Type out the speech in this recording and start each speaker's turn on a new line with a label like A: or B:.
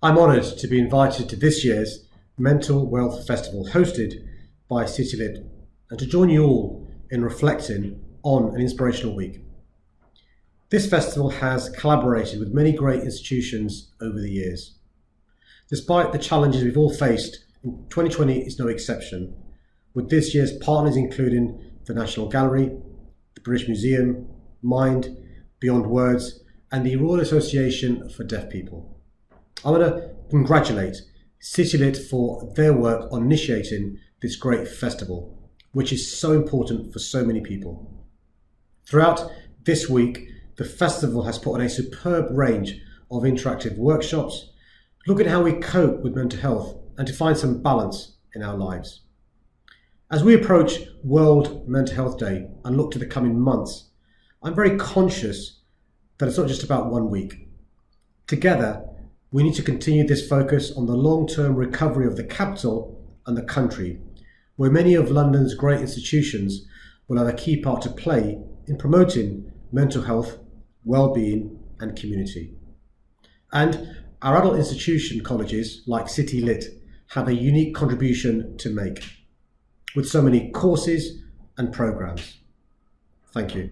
A: I'm honoured to be invited to this year's Mental Wealth Festival hosted by CityLit and to join you all in reflecting on an inspirational week. This festival has collaborated with many great institutions over the years. Despite the challenges we've all faced, 2020 is no exception, with this year's partners including the National Gallery, the British Museum, Mind, Beyond Words, and the Royal Association for Deaf People. I want to congratulate CityLit for their work on initiating this great festival, which is so important for so many people. Throughout this week, the festival has put on a superb range of interactive workshops, looking at how we cope with mental health and to find some balance in our lives. As we approach World Mental Health Day and look to the coming months, I'm very conscious that it's not just about 1 week. Together, we need to continue this focus on the long-term recovery of the capital and the country, where many of London's great institutions will have a key part to play in promoting mental health, well-being and community. And our adult institution colleges like CityLit have a unique contribution to make, with so many courses and programs. Thank you.